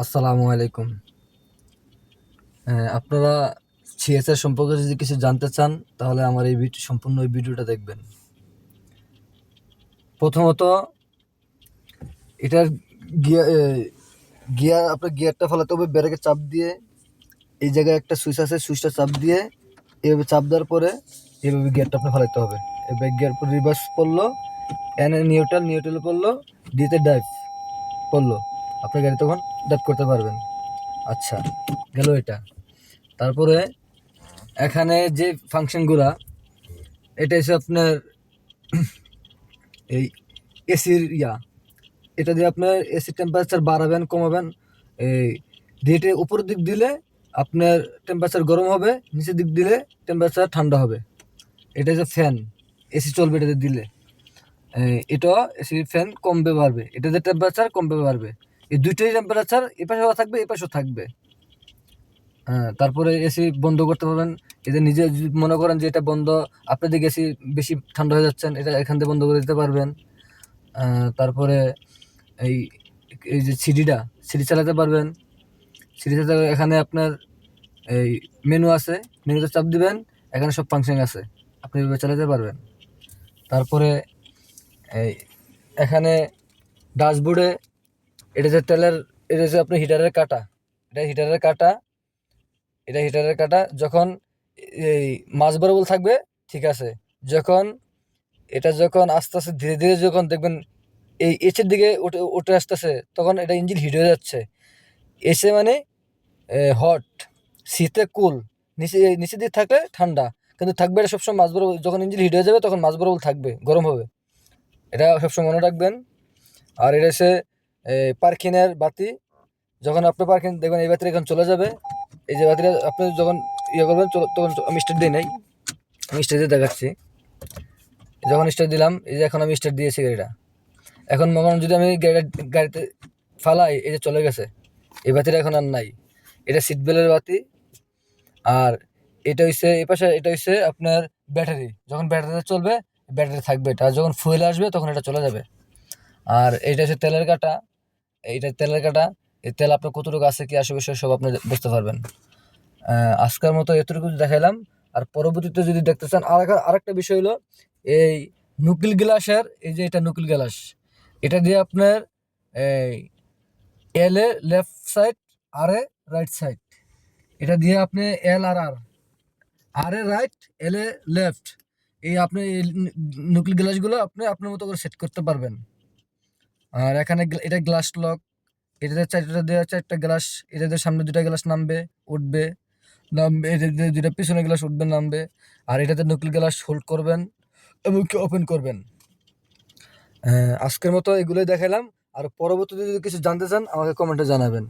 আসসালামু আলাইকুম। আপনারা সিএসআর সম্পর্কে যদি কিছু জানতে চান তাহলে আমার এই সম্পূর্ণ এই ভিডিওটা দেখবেন। প্রথমত এটার গিয়ার আপনার গিয়ারটা ফেলাতে হবে ব্রেকে চাপ দিয়ে। এই জায়গায় একটা সুইচ আছে, সুইচটা চাপ দিয়ে এভাবে চাপ দেওয়ার পরে এইভাবে গিয়ারটা আপনার ফেলাতে হবে। এবার গিয়ার পর রিভার্স পড়লো, এনে নিউট্রাল পড়লো, ডিতে ডাইভ পড়লো, আপনার গাড়ি তখন ডাইভ করতে পারবেন। আচ্ছা, গেল এটা। তারপরে এখানে যে ফাংশনগুলা, এটা হচ্ছে আপনার এই এসির এটা দিয়ে আপনার এসি টেম্পারেচার বাড়াবেন কমাবেন। এই ডিটে উপরের দিক দিলে আপনার টেম্পারেচার গরম হবে, নিচের দিক দিলে টেম্পারেচার ঠান্ডা হবে। এটা হচ্ছে ফ্যান, এসি চলবে এটাতে দিলে। এটা এসি ফ্যান কমবে বাড়বে, এটাতে টেম্পারেচার কমবে বাড়বে। এই দুইটাই টেম্পারেচার এপাশেও থাকবে এপাশেও থাকবে। তারপরে এসি বন্ধ করতে পারবেন। এদের নিজে যদি মনে করেন যে এটা বন্ধ, আপনার দিকে এসি বেশি ঠান্ডা হয়ে যাচ্ছেন, এটা এখান থেকে বন্ধ করে দিতে পারবেন। তারপরে এই এই যে সিডি চালাতে পারবেন। সিডি চালাতে এখানে আপনার এই মেনু আছে, মেনুতে চাপ দিবেন, এখানে সব ফাংশন আছে, আপনি এভাবে চালাতে পারবেন। তারপরে এই এখানে ড্যাশবোর্ডে এটা যে এটা যে আপনার হিটারের কাঁটা, এটা হিটারের কাঁটা যখন এই মাঝ বরাবর থাকবে ঠিক আছে। যখন আস্তে আস্তে ধীরে ধীরে যখন দেখবেন এই এসের দিকে উঠে আসতেছে, তখন এটা ইঞ্জিন হিট হয়ে যাচ্ছে। এসে মানে হট, শীতে কুল, নিচের দিকে থাকলে ঠান্ডা, কিন্তু থাকবে এটা সবসময় মাঝ বরাবর। যখন ইঞ্জিন হিট হয়ে যাবে তখন মাঝ বরাবর থাকবে, গরম হবে। এটা সবসময় মনে রাখবেন। আর এটা হচ্ছে পার্কিংয়ের বাতি। যখন আপনি পার্কিং দেখবেন এই বাতিটা এখন চলে যাবে, এই যে বাতিটা আপনি যখন করবেন তখন আমি স্টার্ট দিই নাই, আমি স্টার্ট দিয়ে দেখাচ্ছি। যখন স্টার্ট দিলাম, এই যে এখন আমি স্টার্ট দিয়েছি গাড়িটা। এখন মনে করেন যদি আমি গাড়িতে ফালাই, এই যে চলে গেছে, এই বাতিটা এখন আর নাই। এটা সিট বেল্টের বাতি। আর এটা হচ্ছে এই পাশে, এটা হচ্ছে আপনার ব্যাটারি। যখন ব্যাটারিতে চলবে ব্যাটারি থাকবে এটা, আর যখন ফুয়েল আসবে তখন এটা চলে যাবে। আর এইটা হচ্ছে তেলের কাঁটা, এইটা তেলের কাঁটা। এই তেল আপনার কতটুকু আছে কি আসে বিষয় সব আপনি বুঝতে পারবেন। আজকের মতো এতটুকু দেখাইলাম। আর পরবর্তীতে যদি দেখতে চান, আরেকটা বিষয় হলো এই নুকিল গ্লাসের, এই যে এটা নুকিল গ্লাস, এটা দিয়ে আপনার এই এল এ লেফট সাইড, আর এ রাইট সাইড, এটা দিয়ে আপনি এল আর আর, আর এ রাইট, এল এ লেফট, এই আপনি নুকিল গ্লাসগুলো আপনি আপনার মতো করে সেট করতে পারবেন। আর এখানে এটা গ্লাস লক, এটাতে চারটা গ্লাস, এটাতে সামনে দুটা গ্লাস নামবে উঠবে, এটাতে দুটা পিছনে গ্লাস উঠবে নামবে। আর এটাতে নকল গ্লাস হোল্ড করবেন এবং ওপেন করবেন। আজকের মতো এগুলোই দেখালাম। আর পরবর্তীতে যদি কিছু জানতে চান আমাকে কমেন্টে জানাবেন।